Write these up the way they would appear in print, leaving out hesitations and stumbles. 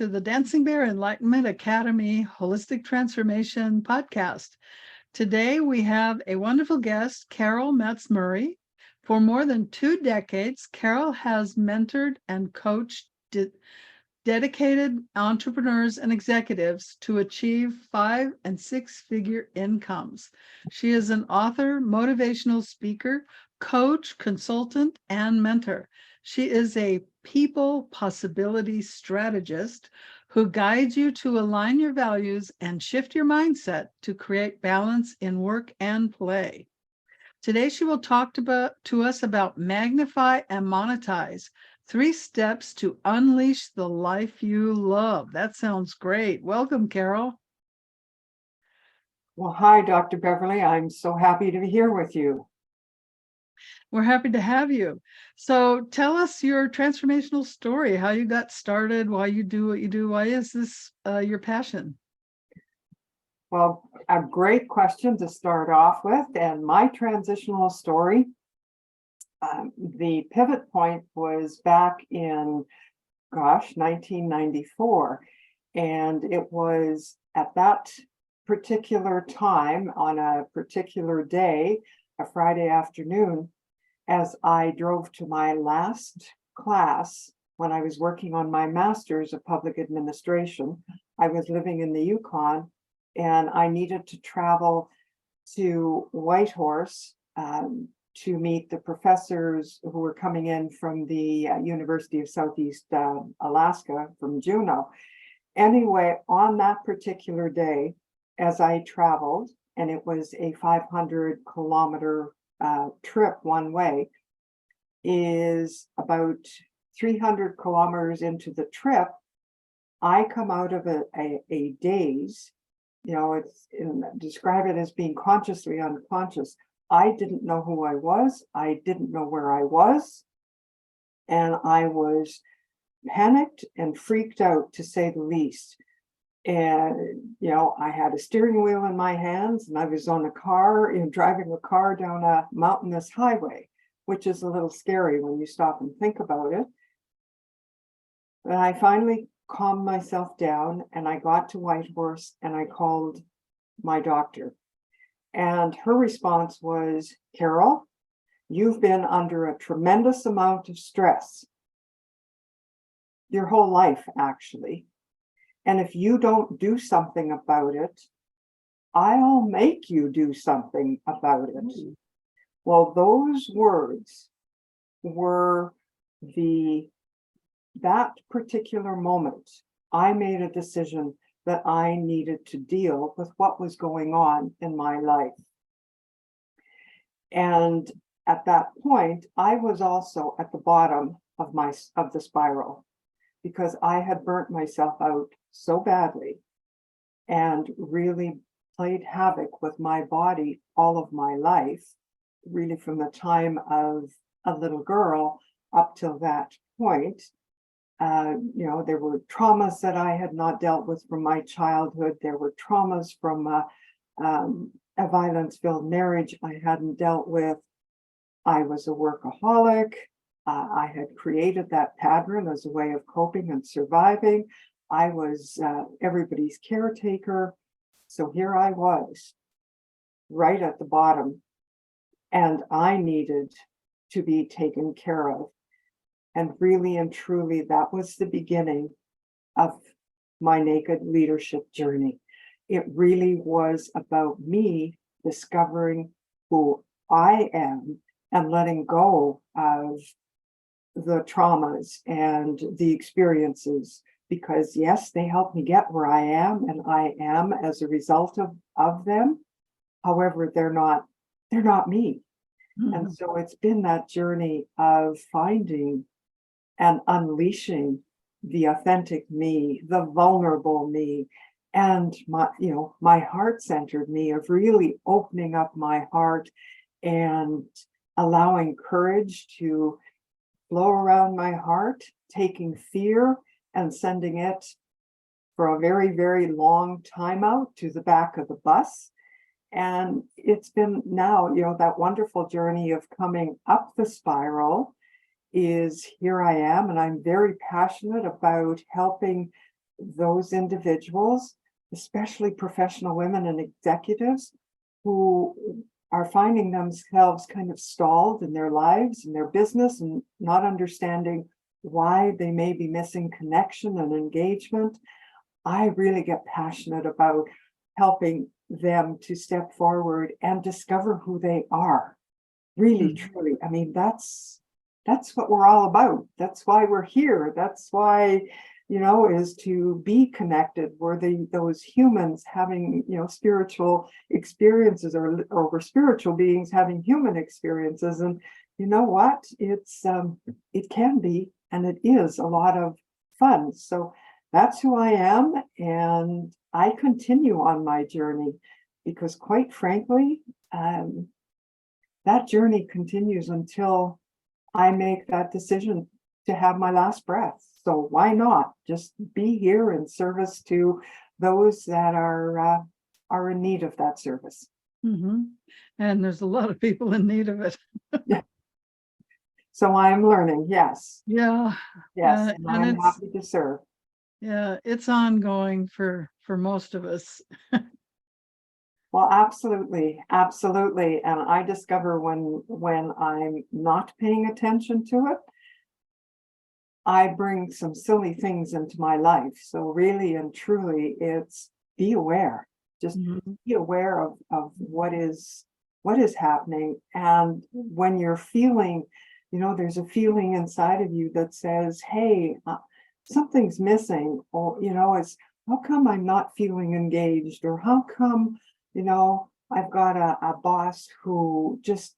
to the Dancing Bear Enlightenment Academy Holistic Transformation Podcast. Today we have a wonderful guest, Carol Metz Murray. For more than 2 decades, Carol has mentored and coached dedicated entrepreneurs and executives to achieve 5- and 6-figure incomes. She is an author, motivational speaker, coach, consultant, and mentor. She is a People Possibility Strategist who guides you to align your values and shift your mindset to create balance in work and play. Today, she will talk to us about Magnify and Monetize, 3 steps to unleash the life you love. That sounds great. Welcome, Carol. Well, hi, Dr. Beverly. I'm so happy to be here with you. We're happy to have you. So tell us your transformational story, how you got started, why you do what you do. Why is this your passion? Well, a great question to start off with. And my transitional story, the pivot point was back in, 1994. And it was at that particular time on a particular day, a Friday afternoon, as I drove to my last class when I was working on my master's of public administration. I was living in the Yukon and I needed to travel to Whitehorse to meet the professors who were coming in from the University of Southeast Alaska from Juneau. Anyway, on that particular day, as I traveled, and it was a 500-kilometer trip one way, is about 300 kilometers into the trip, I come out of a daze. Describe it as being consciously unconscious. I didn't know who I was. I didn't know where I was. And I was panicked and freaked out, to say the least. And, I had a steering wheel in my hands and I was on a car, driving a car down a mountainous highway, which is a little scary when you stop and think about it. But I finally calmed myself down and I got to Whitehorse and I called my doctor. And her response was, Carol, you've been under a tremendous amount of stress. Your whole life, actually. And if you don't do something about it, I'll make you do something about it. Mm-hmm. Well, those words were that particular moment, I made a decision that I needed to deal with what was going on in my life. And at that point, I was also at the bottom of the spiral, because I had burnt myself out so badly and really played havoc with my body all of my life, really from the time of a little girl up till that point. There were traumas that I had not dealt with from my childhood. There were traumas from a violence-filled marriage I hadn't dealt with. I was a workaholic. I had created that pattern as a way of coping and surviving. I was everybody's caretaker. So here I was, right at the bottom, and I needed to be taken care of. And really and truly, that was the beginning of my naked leadership journey. It really was about me discovering who I am and letting go of the traumas and the experiences, because yes, they helped me get where I am, and I am as a result of them. However, they're not me. Mm-hmm. And so it's been that journey of finding and unleashing the authentic me, the vulnerable me, and my heart-centered me, of really opening up my heart and allowing courage to flow around my heart, taking fear and sending it for a very, very long time out to the back of the bus. And it's been now, that wonderful journey of coming up the spiral is here I am, and I'm very passionate about helping those individuals, especially professional women and executives who are finding themselves kind of stalled in their lives and their business and not understanding why they may be missing connection and engagement. I really get passionate about helping them to step forward and discover who they are. Really, truly. I mean, that's what we're all about. That's why we're here. That's why, is to be connected. We're those humans having, spiritual experiences, or we're spiritual beings having human experiences. And you know what? It can be, and it is a lot of fun. So that's who I am, and I continue on my journey because, quite frankly, that journey continues until I make that decision to have my last breath. So why not just be here in service to those that are in need of that service? Mm-hmm. And there's a lot of people in need of it. Yeah. So I'm learning. Yes. Yeah. Yes. And I'm it's happy to serve. Yeah, it's ongoing for most of us. Well, absolutely, absolutely. And I discover when I'm not paying attention to it, I bring some silly things into my life. So really and truly, it's be aware. Just Mhm. be aware of what is happening. And when you're feeling, there's a feeling inside of you that says, hey, something's missing, or it's, how come I'm not feeling engaged, or how come, I've got a boss who just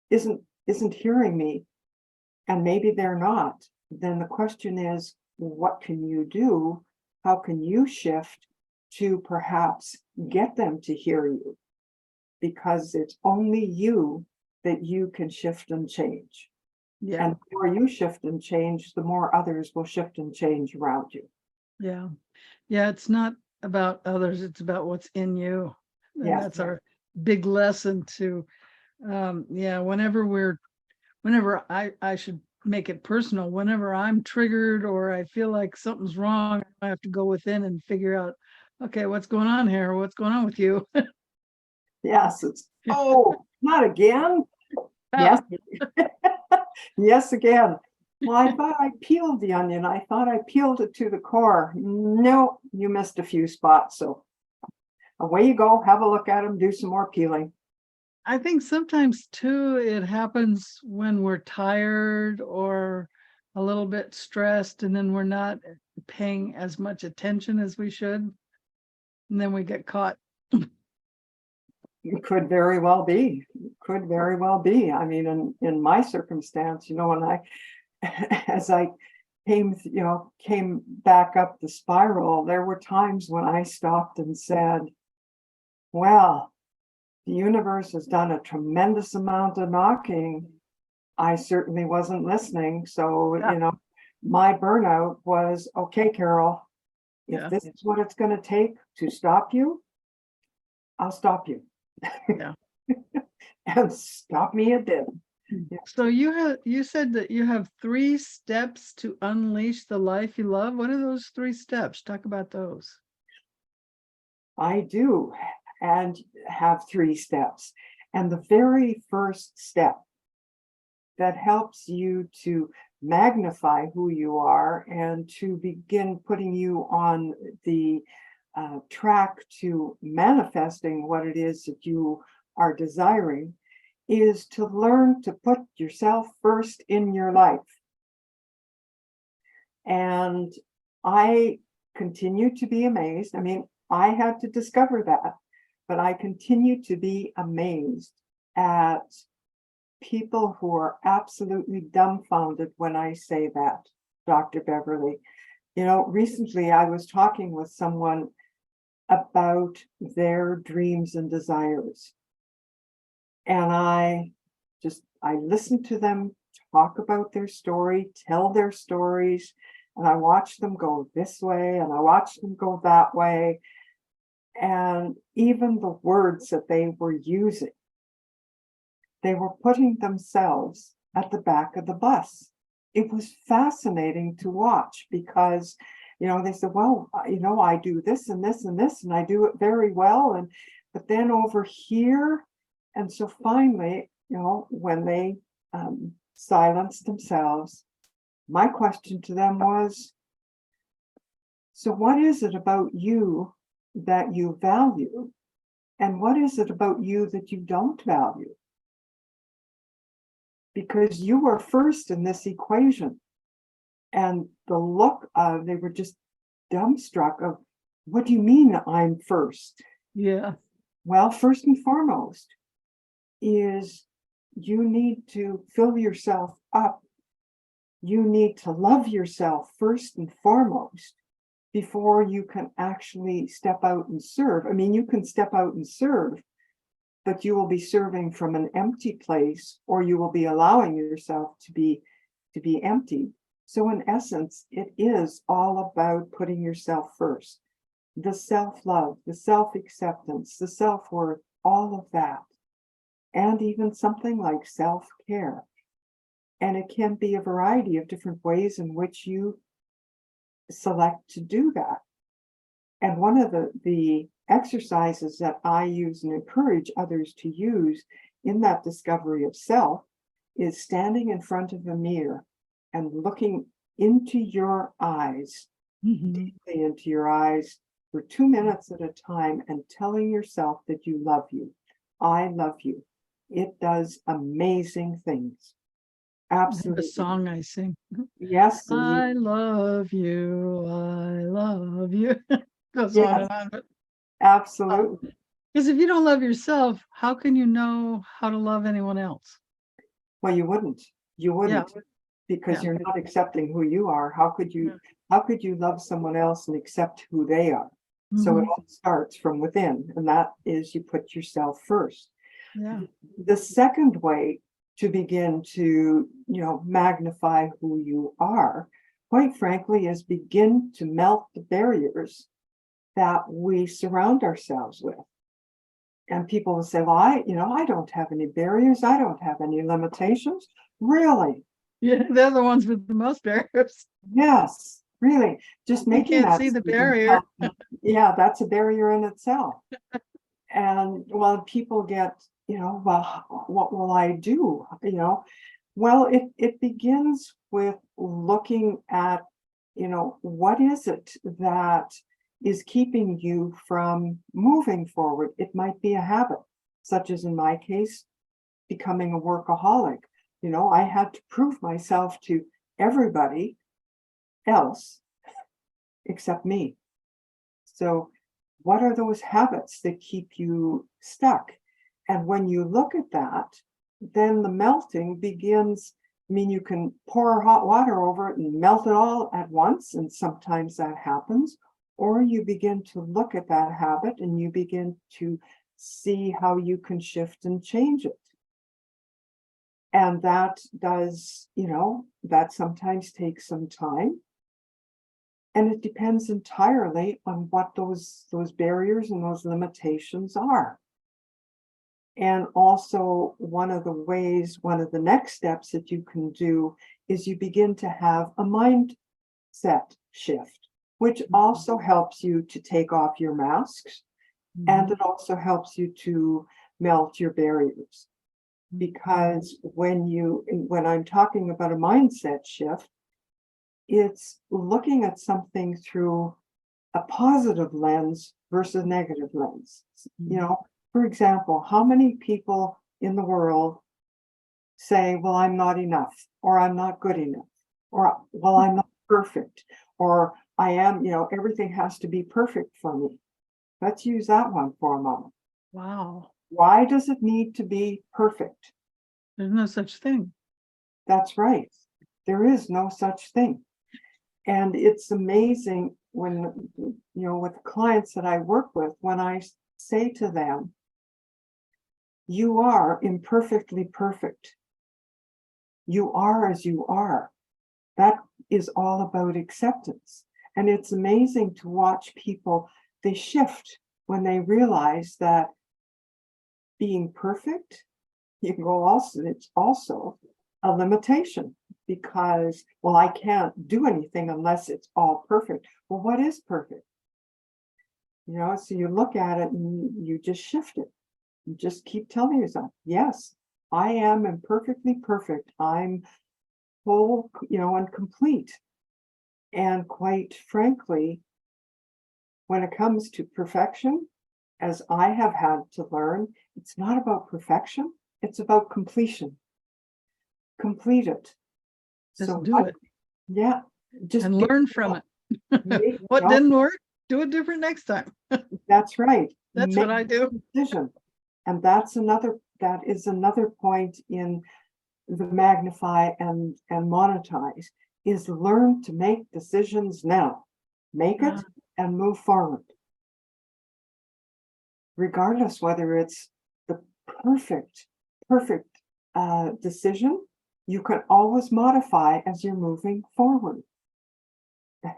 isn't hearing me, and maybe they're not. Then the question is, what can you do? How can you shift to perhaps get them to hear you? Because it's only you that you can shift and change. Yeah. And the more you shift and change, the more others will shift and change around you. Yeah. Yeah. It's not about others. It's about what's in you. And Yes. that's our big lesson to, whenever I should make it personal, whenever I'm triggered or I feel like something's wrong, I have to go within and figure out, okay, what's going on here? What's going on with you? Yes. Not again. Yes. Yes, again. Well, I thought I peeled the onion. I thought I peeled it to the core. No, you missed a few spots. So away you go. Have a look at them. Do some more peeling. I think sometimes too, it happens when we're tired or a little bit stressed, and then we're not paying as much attention as we should. And then we get caught. It could very well be. Could very well be. I mean, in my circumstance, when as I came back up the spiral, there were times when I stopped and said, well, the universe has done a tremendous amount of knocking. I certainly wasn't listening. So, my burnout was, okay, Carol, if this is what it's going to take to stop you, I'll stop you. Yeah. And stop me it did. So you said that you have 3 steps to unleash the life you love. What are those 3 steps? Talk about those. I do, and have 3 steps. And the very first step that helps you to magnify who you are and to begin putting you on the track to manifesting what it is that you are desiring is to learn to put yourself first in your life. And I continue to be amazed. I mean, I had to discover that, but I continue to be amazed at people who are absolutely dumbfounded when I say that, Dr. Beverly. Recently I was talking with someone about their dreams and desires. And I listened to them talk about their story, tell their stories, and I watched them go this way and I watched them go that way. And even the words that they were using, they were putting themselves at the back of the bus. It was fascinating to watch because They said, well, I do this and this and this, and I do it very well. But then over here, and so finally, when they silenced themselves, my question to them was, so what is it about you that you value? And what is it about you that you don't value? Because you were first in this equation. And the look of, they were just dumbstruck of, what do you mean I'm first? Yeah. Well, first and foremost is you need to fill yourself up. You need to love yourself first and foremost before you can actually step out and serve. I mean, you can step out and serve, but you will be serving from an empty place, or you will be allowing yourself to be empty. So in essence, it is all about putting yourself first. The self-love, the self-acceptance, the self-worth, all of that. And even something like self-care. And it can be a variety of different ways in which you select to do that. And one of the exercises that I use and encourage others to use in that discovery of self is standing in front of a mirror and looking into your eyes, deeply into your eyes for 2 minutes at a time, and telling yourself that you love you. I love you. It does amazing things. Absolutely. The song I sing. Yes. I love you. I love you. Goes Yes. on and on. But Absolutely. because if you don't love yourself, how can you know how to love anyone else? Well, you wouldn't. Because you're not accepting who you are. How could you love someone else and accept who they are? So it all starts from within, and that is you put yourself first. Yeah. The second way to begin to, magnify who you are, quite frankly, is begin to melt the barriers that we surround ourselves with. And people will say, well, I don't have any barriers. I don't have any limitations. Really? Yeah, they're the ones with the most barriers. Yes, really. Just You making can't that see the statement barrier. yeah, that's a barrier in itself. And well, people get, well, what will I do? Well, it begins with looking at, what is it that is keeping you from moving forward? It might be a habit, such as in my case, becoming a workaholic. I had to prove myself to everybody else except me. So what are those habits that keep you stuck? And when you look at that, then the melting begins. I mean, you can pour hot water over it and melt it all at once, and sometimes that happens. Or you begin to look at that habit and you begin to see how you can shift and change it. And that does, that sometimes takes some time. And it depends entirely on what those barriers and those limitations are. And also one of the next steps that you can do is you begin to have a mindset shift, which also helps you to take off your masks. And it also helps you to melt your barriers. Because when I'm talking about a mindset shift, it's looking at something through a positive lens versus negative lens. For example, how many people in the world say, well, I'm not enough, or I'm not good enough, or, well, I'm not perfect, or I am, everything has to be perfect for me. Let's use that one for a moment. Wow. Why does it need to be perfect? There's no such thing. That's right. There is no such thing. And it's amazing when, with the clients that I work with, when I say to them, you are imperfectly perfect. You are as you are. That is all about acceptance. And it's amazing to watch people, they shift when they realize that being perfect, you can go also, it's also a limitation because, well, I can't do anything unless it's all perfect. Well, what is perfect? So you look at it and you just shift it. You just keep telling yourself, yes, I am imperfectly perfect. I'm whole, and complete. And quite frankly, when it comes to perfection, as I have had to learn, it's not about perfection, it's about completion. Complete it. Just So do it yeah, just and get learn it from up. it. Make it What up. didn't work, do it different next time. That's right. That's Make what I do. a decision. And that is another point in the Magnify and Monetize is learn to make decisions now. Make it and move forward. Regardless whether it's the perfect decision, you can always modify as you're moving forward.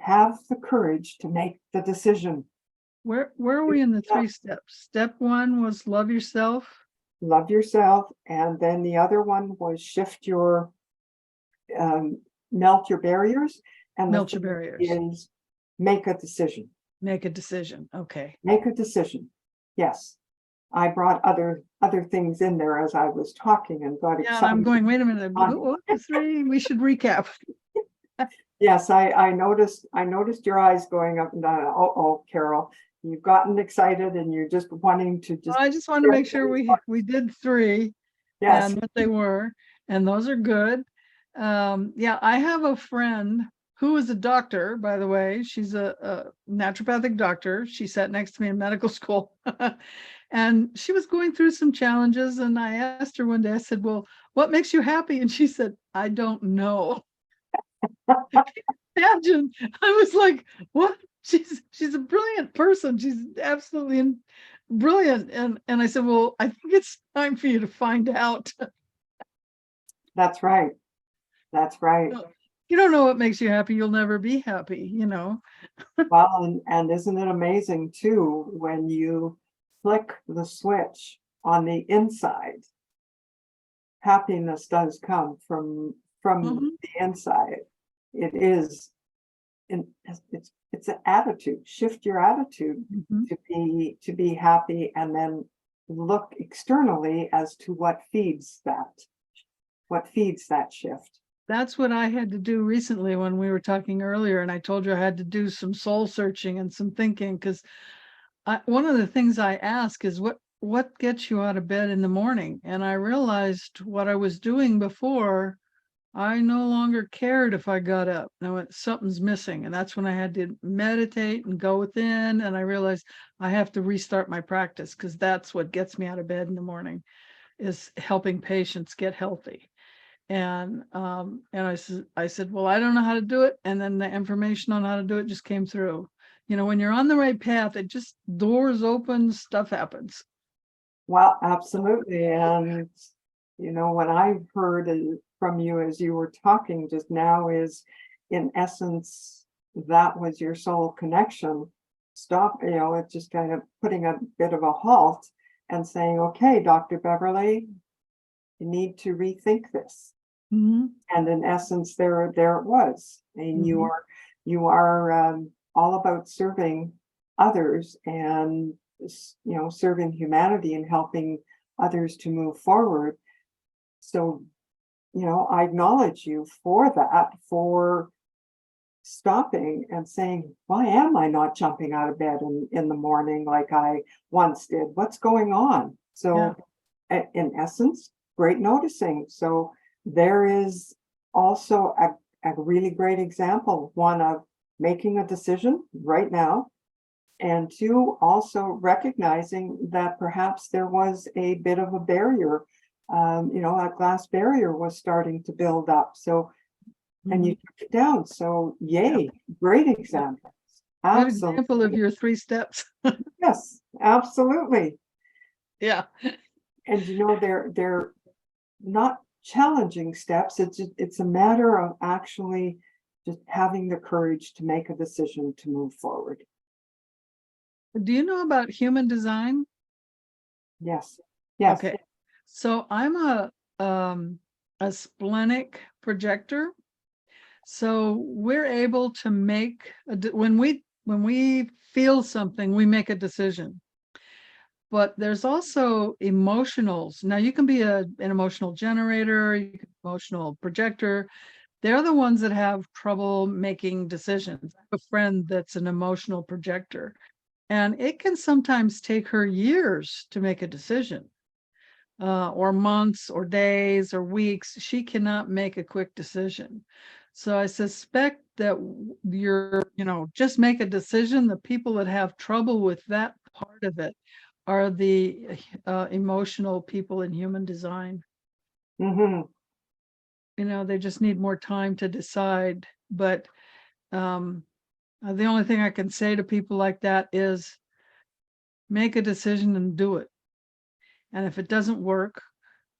Have the courage to make the decision. Where are we in the 3 steps? Step 1 was love yourself. Love yourself. And then the other one was shift your, melt your barriers. And Melt your barriers. is make a decision. Make a decision. Okay. Make a decision. Yes. I brought other things in there as I was talking and got Yeah, excited. I'm going, wait a minute. What the 3? We should recap. Yes, I noticed your eyes going up and down. Oh, Carol, you've gotten excited and you're just wanting to just. I just want to make sure we did 3 Yes. and what they were, and those are good. Yeah, I have a friend who is a doctor, by the way. She's a naturopathic doctor. She sat next to me in medical school. And she was going through some challenges. And I asked her one day, I said, well, what makes you happy? And she said, I don't know. Imagine. I was like, what? She's a brilliant person. She's absolutely brilliant. And I said, well, I think it's time for you to find out. That's right. That's right. You don't know what makes you happy, you'll never be happy, Well, and isn't it amazing too, when you flick the switch on the inside, happiness does come from Mhm. the inside. It is, and it's an attitude. Shift your attitude Mhm. to be happy, and then look externally as to what feeds that shift. That's what I had to do recently when we were talking earlier, and I told you I had to do some soul searching and some thinking, because one of the things I ask is what gets you out of bed in the morning? And I realized what I was doing before, I no longer cared if I got up. Now something's missing, and that's when I had to meditate and go within, and I realized I have to restart my practice, because that's what gets me out of bed in the morning, is helping patients get healthy. And I said, well, I don't know how to do it. And then the information on how to do it just came through. When you're on the right path, it just doors open, stuff happens. Well, absolutely. And, what I heard from you as you were talking just now is, in essence, that was your soul connection. Stop, it's just kind of putting a bit of a halt and saying, okay, Dr. Beverly, you need to rethink this. Mm-hmm. And in essence, there it was. And Mm-hmm. you are all about serving others and, serving humanity and helping others to move forward. So, I acknowledge you for that, for stopping and saying, why am I not jumping out of bed in the morning like I once did? What's going on? So, in essence, great noticing. So there is also a really great example, one of making a decision right now, and 2, also recognizing that perhaps there was a bit of a barrier, a glass barrier was starting to build up. So, and you took it down. So yay, great example. Good example of your 3 steps. Yes, absolutely. Yeah. And they're not challenging steps. It's a matter of actually just having the courage to make a decision to move forward. Do you know about human design? Yes. Yes. Okay. So I'm a a splenic projector. So we're able to make when we feel something, we make a decision. But there's also emotionals. Now you can be an emotional generator, you can be an emotional projector. They're the ones that have trouble making decisions. I have a friend that's an emotional projector, and it can sometimes take her years to make a decision, or months or days or weeks. She cannot make a quick decision. So I suspect that just make a decision. The people that have trouble with that part of it are the emotional people in human design. Mm-hmm. They just need more time to decide. But the only thing I can say to people like that is make a decision and do it. And if it doesn't work,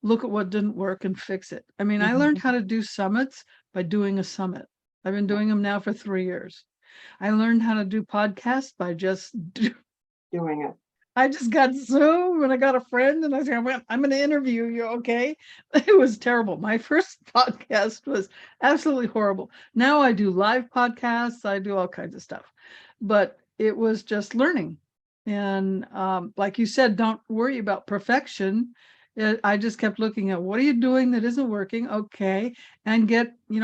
look at what didn't work and fix it. I mean, I learned how to do summits by doing a summit. I've been doing them now for 3 years. I learned how to do podcasts by just Doing it. I just got Zoom and I got a friend and I said, I'm going to interview you. Okay. It was terrible. My first podcast was absolutely horrible. Now I do live podcasts. I do all kinds of stuff, but it was just learning. And like you said, don't worry about perfection. I just kept looking at what are you doing that isn't working? Okay. And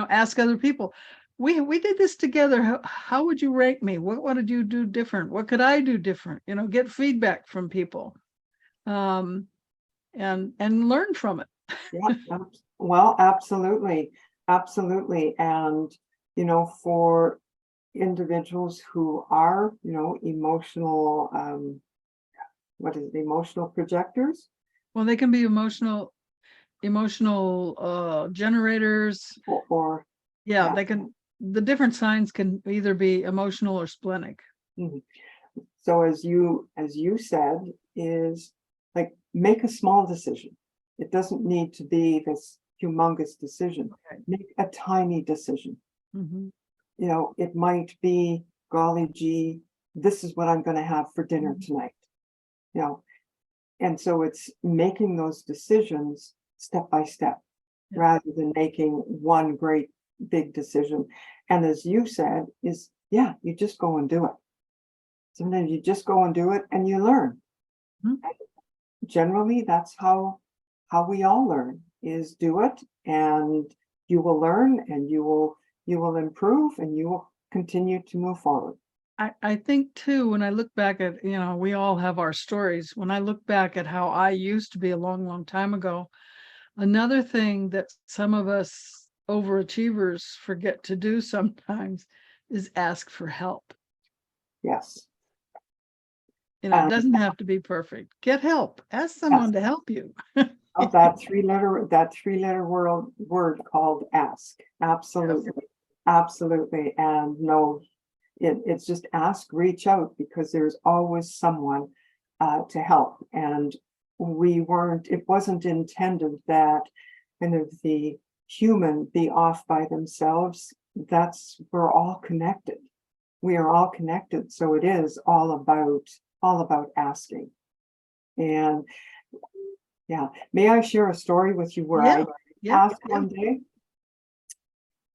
ask other people. We did this together. How would you rank me? What did you do different? What could I do different? Get feedback from people, and learn from it. Yeah. Well, absolutely. Absolutely. And, for individuals who are, emotional, emotional projectors? Well, they can be emotional generators. Or Yeah, yeah. they can. The different signs can either be emotional or splenic. Mhm. So as you said, is like make a small decision. It doesn't need to be this humongous decision. Okay. Make a tiny decision. Mhm. It might be, golly gee, this is what I'm going to have for dinner tonight. And so it's making those decisions step by step, Yeah. rather than making one great big decision. And as you said, you just go and do it. Sometimes you just go and do it and you learn. Mhm. Generally, that's how we all learn, is do it, and you will learn, and you will improve, and you will continue to move forward. I think too, when I look back at, we all have our stories. When I look back at how I used to be a long, long time ago, another thing that some of us overachievers forget to do sometimes is ask for help. Yes. It And doesn't have to be perfect. Get help. Ask someone to help you. of that three-letter word called ask. Absolutely. Yes. Absolutely. And no, it's just ask, reach out, because there's always someone to help. And it wasn't intended that kind of the human be off by themselves. We're all connected. We are all connected. So it is all about asking. And yeah, may I share a story with you where I asked one day?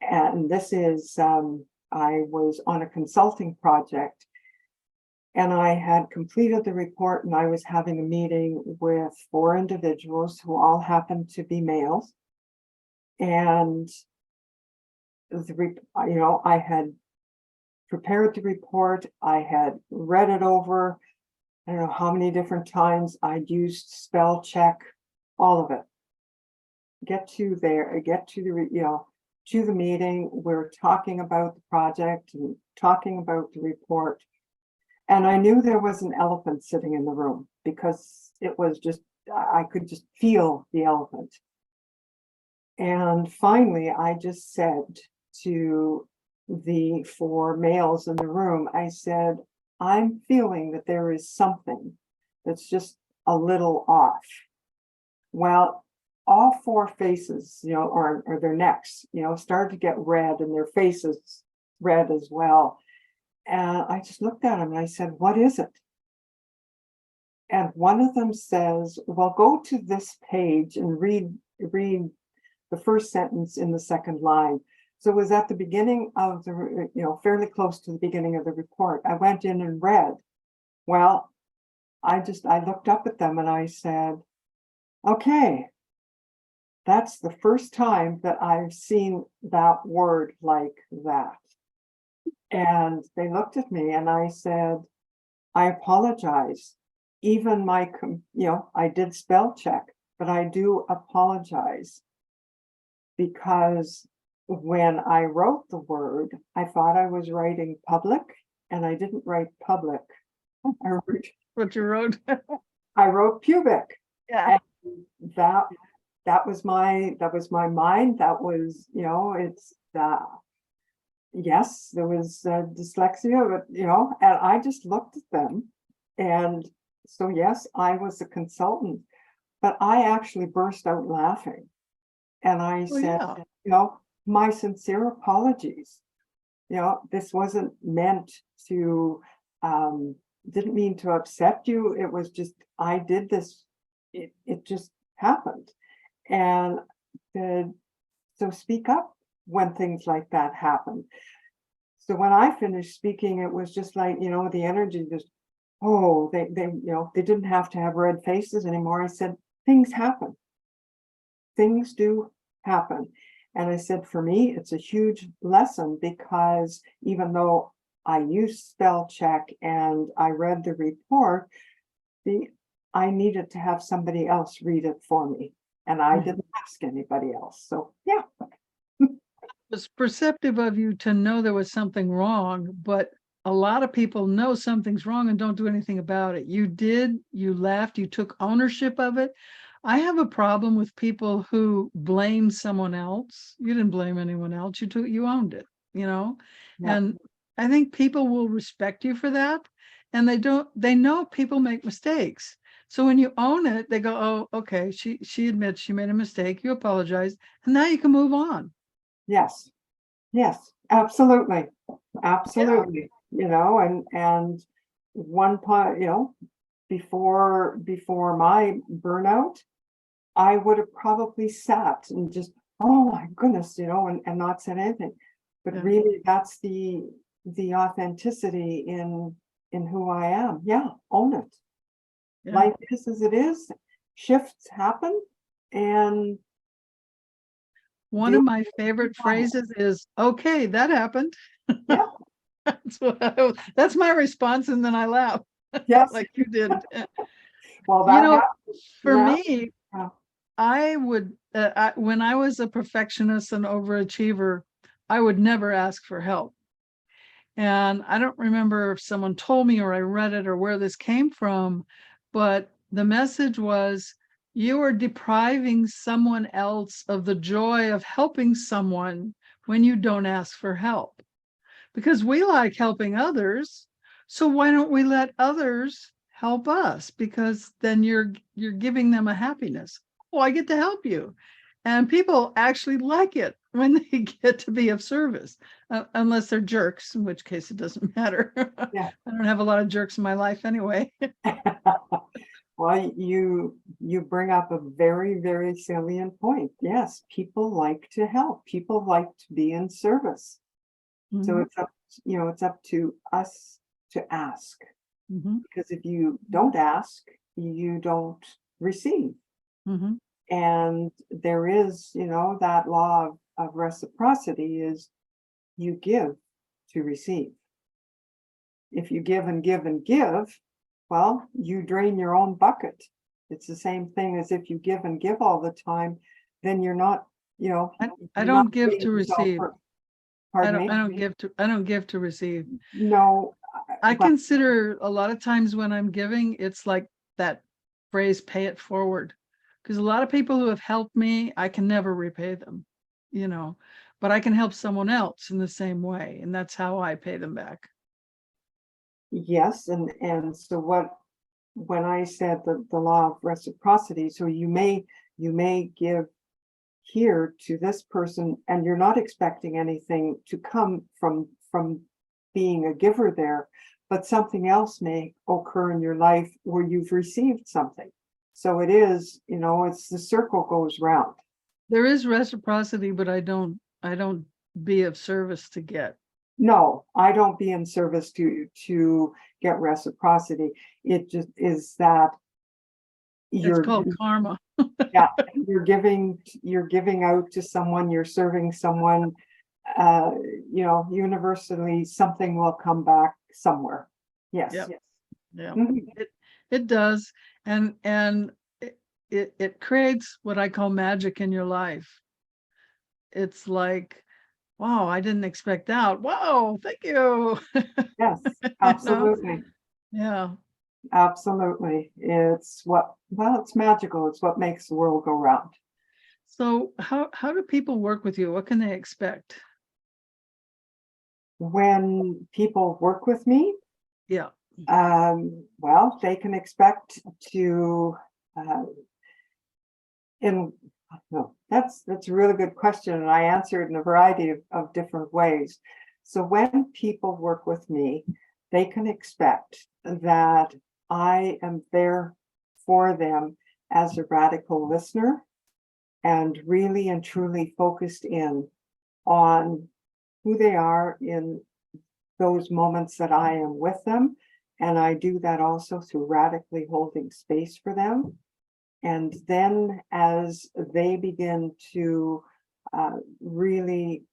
And this is, I was on a consulting project, and I had completed the report, and I was having a meeting with 4 individuals who all happened to be males. And I had prepared the report, I had read it over, I don't know how many different times. I'd used spell check, all of it. Get to the meeting, we're talking about the project and talking about the report. And I knew there was an elephant sitting in the room, because it was I could just feel the elephant. And finally, I just said to the 4 males in the room, I said, I'm feeling that there is something that's just a little off. Well, all 4 faces, or their necks, started to get red, and their faces red as well. And I just looked at them and I said, what is it? And one of them says, well, go to this page and read the first sentence in the second line. So it was at the beginning of the, fairly close to the beginning of the report. I went in and read. Well, I looked up at them and I said, okay, that's the first time that I've seen that word like that. And they looked at me and I said, I apologize. Even I did spell check, but I do apologize because when I wrote the word, I thought I was writing public and I didn't write public. What you wrote? I wrote pubic. Yeah. And that was my mind. That was, it's yes, there was dyslexia, but and I just looked at them. And so yes, I was a consultant, but I actually burst out laughing. And I said, yeah. My sincere apologies. This wasn't meant to didn't mean to upset you. It was just, I did this. It just happened. And so speak up when things like that happen. So when I finished speaking, it was just like, the energy just, they didn't have to have red faces anymore. I said, things happen. Things do happen. And I said, for me, it's a huge lesson because even though I used spell check and I read the report, I needed to have somebody else read it for me. And I didn't ask anybody else. So yeah. It's perceptive of you to know there was something wrong, but a lot of people know something's wrong and don't do anything about it. You did, you left, you took ownership of it. I have a problem with people who blame someone else. You didn't blame anyone else. You owned it, Yeah. And I think people will respect you for that. And they know people make mistakes. So when you own it, they go, oh, okay, she admits she made a mistake. You apologize. And now you can move on. Yes, absolutely. Absolutely. And one part, before my burnout, I would have probably sat and just, oh my goodness, and not said anything. But really that's the authenticity in who I am. Yeah, own it. Yeah. Life is as it is. Shifts happen. And one of my favorite phrases is, okay, that happened. Yeah. That's my response. And then I laugh. Yes. Like you did. Well, for me, I would, when I was a perfectionist and overachiever, I would never ask for help. And I don't remember if someone told me or I read it or where this came from, but the message was, you are depriving someone else of the joy of helping someone when you don't ask for help. Because we like helping others. So why don't we let others help us? Because then you're giving them a happiness. Oh, I get to help you. And people actually like it when they get to be of service, unless they're jerks, in which case it doesn't matter. Yeah. I don't have a lot of jerks in my life anyway. Well, you bring up a very, very salient point. Yes, people like to help. People like to be in service. So it's up to us to ask. Because if you don't ask, you don't receive. And there is, that law of reciprocity is you give to receive. If you give and give and give, well, you drain your own bucket. It's the same thing as if you give and give all the time, then you're not, I don't give to receive. Pardon me? I don't give to receive. No. I consider a lot of times when I'm giving, it's like that phrase, pay it forward. Because a lot of people who have helped me, I can never repay them, but I can help someone else in the same way. And that's how I pay them back. Yes. And so when I said the law of reciprocity, so you may give here to this person and you're not expecting anything to come from being a giver there, but something else may occur in your life where you've received something. So it is, it's the circle goes round. There is reciprocity, but I don't be of service to get. No, I don't be in service to get reciprocity. It just is that It's you're, called karma. yeah, you're giving out to someone, you're serving someone, universally, something will come back somewhere. Yes. Yep. Yeah, Mhm. it does. And it creates what I call magic in your life. It's like, wow, I didn't expect that. Whoa, thank you. Yes, You know? absolutely. Yeah. Absolutely. It's magical. It's what makes the world go round. So how do people work with you? What can they expect? When people work with me, Yeah. well, they can expect to, uh, in, no, that's a really good question, and I answer it in a variety of different ways. So when people work with me, they can expect that I am there for them as a radical listener and really and truly focused in on who they are in those moments that I am with them. And I do that also through radically holding space for them. And then as they begin to really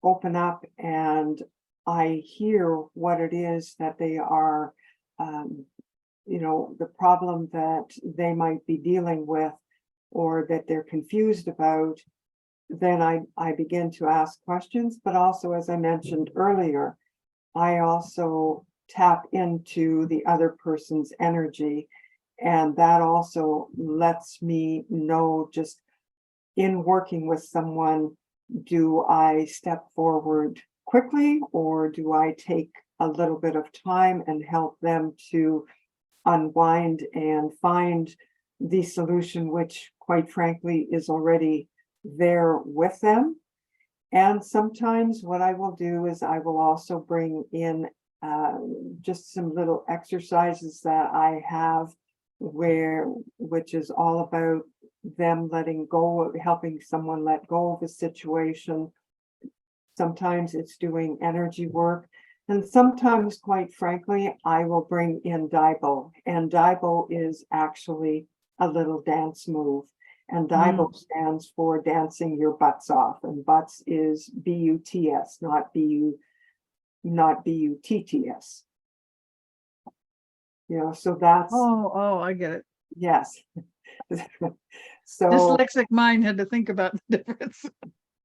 open up and I hear what it is that they are, the problem that they might be dealing with or that they're confused about, then I begin to ask questions. But also, as I mentioned earlier, I also tap into the other person's energy. And that also lets me know, just in working with someone, do I step forward quickly or do I take a little bit of time and help them to unwind and find the solution, which quite frankly is already there with them. And sometimes what I will do is I will also bring in just some little exercises that I have which is all about them letting go, helping someone let go of a situation. Sometimes it's doing energy work. And sometimes, quite frankly, I will bring in DIBO. And DIBO is actually a little dance move. And DIBO stands for dancing your butts off. And butts is BUTS, not BUTTS. So that's, Oh, I get it. yes. So, Dyslexic mind had to think about the difference.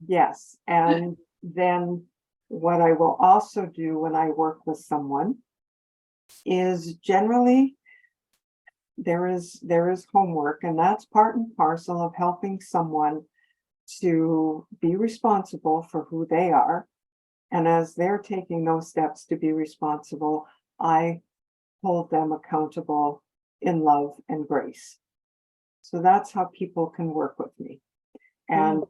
yes. And then what I will also do when I work with someone is generally there is homework, and that's part and parcel of helping someone to be responsible for who they are. And as they're taking those steps to be responsible, I hold them accountable in love and grace. So that's how people can work with me. And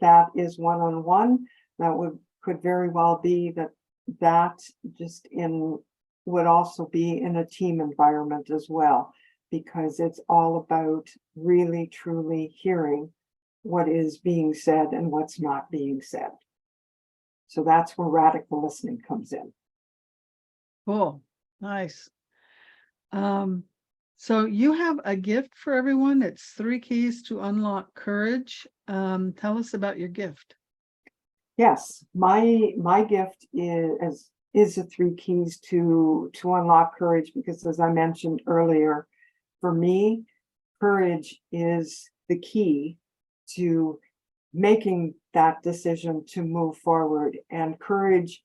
that is one-on-one. That could very well be that just would also be in a team environment as well, because it's all about really truly hearing what is being said and what's not being said. So that's where radical listening comes in. Cool. Nice. So you have a gift for everyone. It's 3 keys to unlock courage. Tell us about your gift. Yes, my gift is the 3 keys to unlock courage, because as I mentioned earlier, for me, courage is the key to making that decision to move forward. And courage,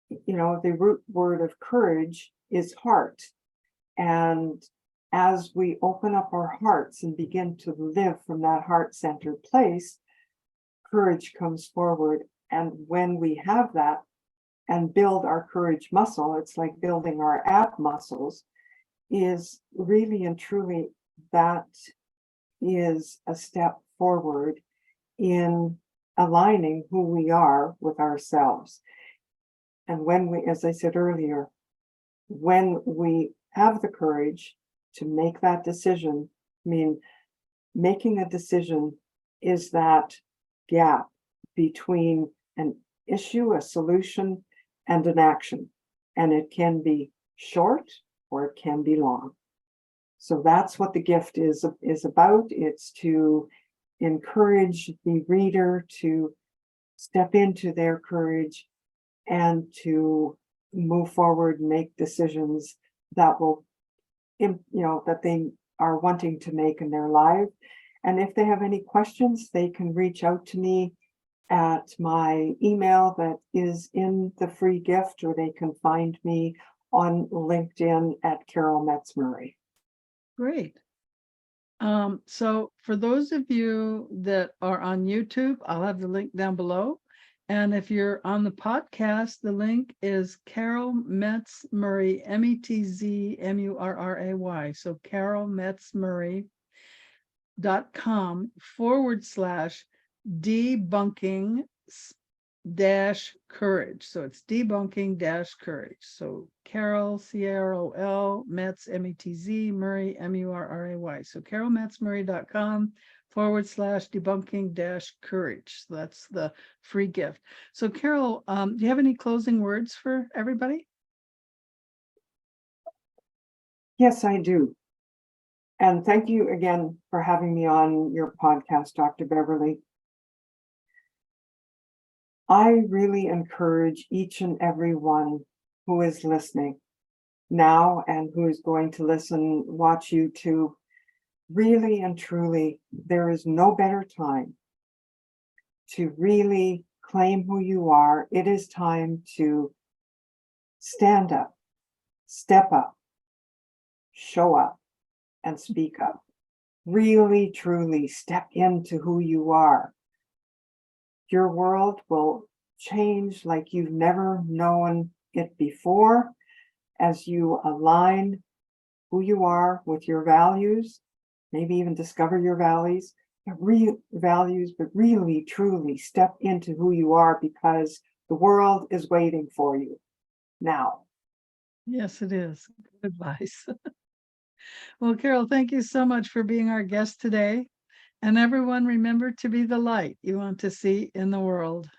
the root word of courage is heart. And as we open up our hearts and begin to live from that heart-centered place, courage comes forward. And when we have that and build our courage muscle, it's like building our ab muscles, is really and truly, that is a step forward in aligning who we are with ourselves. And when we, as I said earlier, when we have the courage to make that decision, making a decision is that gap between an issue, a solution, and an action. And it can be short or it can be long. So that's what the gift is about. It's to encourage the reader to step into their courage and to move forward and make decisions that will, that they are wanting to make in their life. And if they have any questions, they can reach out to me at my email that is in the free gift, or they can find me on LinkedIn at Carol Metz Murray. Great. So for those of you that are on YouTube, I'll have the link down below. And if you're on the podcast, the link is Carol Metz Murray, METZMURRAY. So carolmetzmurray.com/debunking -courage. So it's debunking -courage. So Carol, CAROL, Metz, METZ, Murray, MURRAY. So carolmetzmurray.com/debunking-courage. So that's the free gift. So Carol, do you have any closing words for everybody? Yes, I do. And thank you again for having me on your podcast, Dr. Beverly. I really encourage each and every one who is listening now and who is going to watch YouTube, really and truly, there is no better time to really claim who you are. It is time to stand up, step up, show up, and speak up. Really, truly step into who you are. Your world will change like you've never known it before as you align who you are with your values, maybe even discover your values, but really, truly step into who you are, because the world is waiting for you now. Yes, it is. Good advice. Well, Carol, thank you so much for being our guest today. And everyone, remember to be the light you want to see in the world.